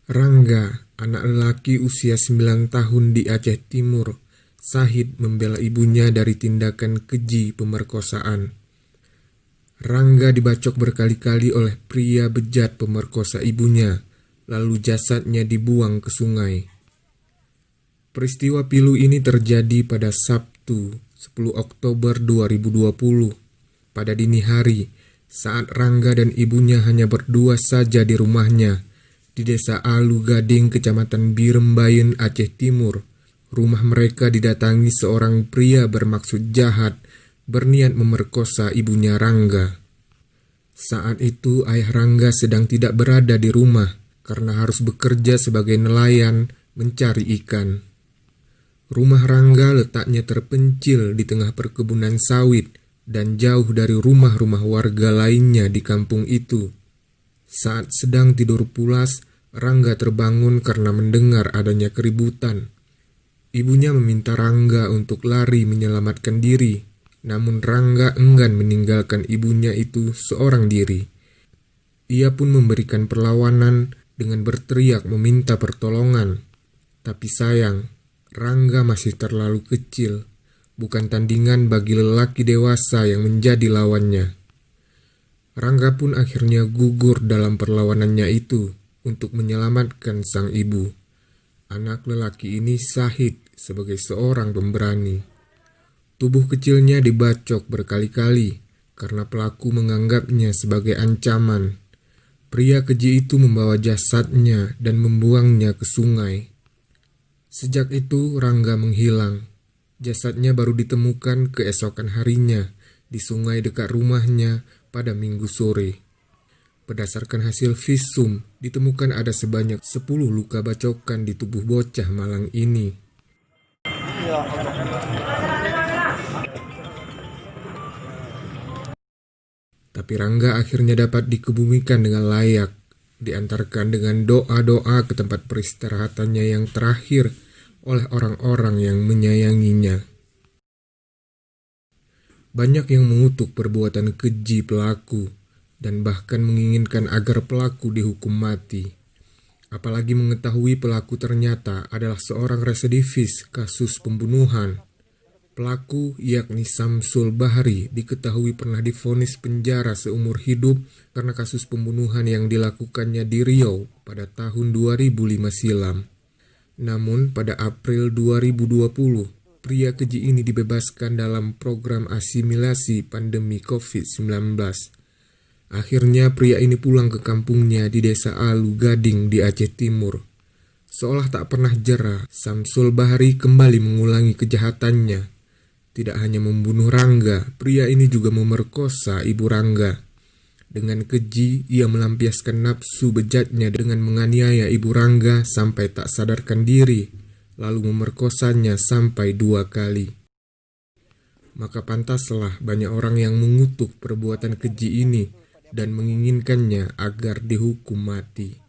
Rangga, anak lelaki usia 9 tahun di Aceh Timur, sahid membela ibunya dari tindakan keji pemerkosaan. Rangga dibacok berkali-kali oleh pria bejat pemerkosa ibunya, lalu jasadnya dibuang ke sungai. Peristiwa pilu ini terjadi pada Sabtu, 10 Oktober 2020, pada dini hari, saat Rangga dan ibunya hanya berdua saja di rumahnya, di Desa Alu Gading, Kecamatan Birembayun, Aceh Timur. Rumah mereka didatangi seorang pria bermaksud jahat, berniat memerkosa ibunya Rangga. Saat itu ayah Rangga sedang tidak berada di rumah karena harus bekerja sebagai nelayan mencari ikan. Rumah Rangga letaknya terpencil di tengah perkebunan sawit dan jauh dari rumah-rumah warga lainnya di kampung itu. Saat sedang tidur pulas, Rangga terbangun karena mendengar adanya keributan. Ibunya meminta Rangga untuk lari menyelamatkan diri, namun Rangga enggan meninggalkan ibunya itu seorang diri. Ia pun memberikan perlawanan dengan berteriak meminta pertolongan. Tapi sayang, Rangga masih terlalu kecil, bukan tandingan bagi lelaki dewasa yang menjadi lawannya. Rangga pun akhirnya gugur dalam perlawanannya itu untuk menyelamatkan sang ibu. Anak lelaki ini sahid sebagai seorang pemberani. Tubuh kecilnya dibacok berkali-kali karena pelaku menganggapnya sebagai ancaman. Pria keji itu membawa jasadnya dan membuangnya ke sungai. Sejak itu Rangga menghilang. Jasadnya baru ditemukan keesokan harinya di sungai dekat rumahnya pada Minggu sore. Berdasarkan hasil visum, ditemukan ada sebanyak 10 luka bacokan di tubuh bocah malang ini. Tapi Rangga akhirnya dapat dikebumikan dengan layak, diantarkan dengan doa-doa ke tempat peristirahatannya yang terakhir oleh orang-orang yang menyayanginya. Banyak yang mengutuk perbuatan keji pelaku dan bahkan menginginkan agar pelaku dihukum mati. Apalagi mengetahui pelaku ternyata adalah seorang residivis kasus pembunuhan. Pelaku yakni Samsul Bahri diketahui pernah divonis penjara seumur hidup karena kasus pembunuhan yang dilakukannya di Riau pada tahun 2005 silam. Namun pada April 2020, pria keji ini dibebaskan dalam program asimilasi pandemi COVID-19. Akhirnya pria ini pulang ke kampungnya di Desa Alu Gading di Aceh Timur. Seolah tak pernah jera, Samsul Bahri kembali mengulangi kejahatannya. Tidak hanya membunuh Rangga, pria ini juga memerkosa ibu Rangga. Dengan keji, ia melampiaskan nafsu bejatnya dengan menganiaya ibu Rangga sampai tak sadarkan diri, lalu memerkosanya sampai 2 kali. Maka pantaslah banyak orang yang mengutuk perbuatan keji ini dan menginginkannya agar dihukum mati.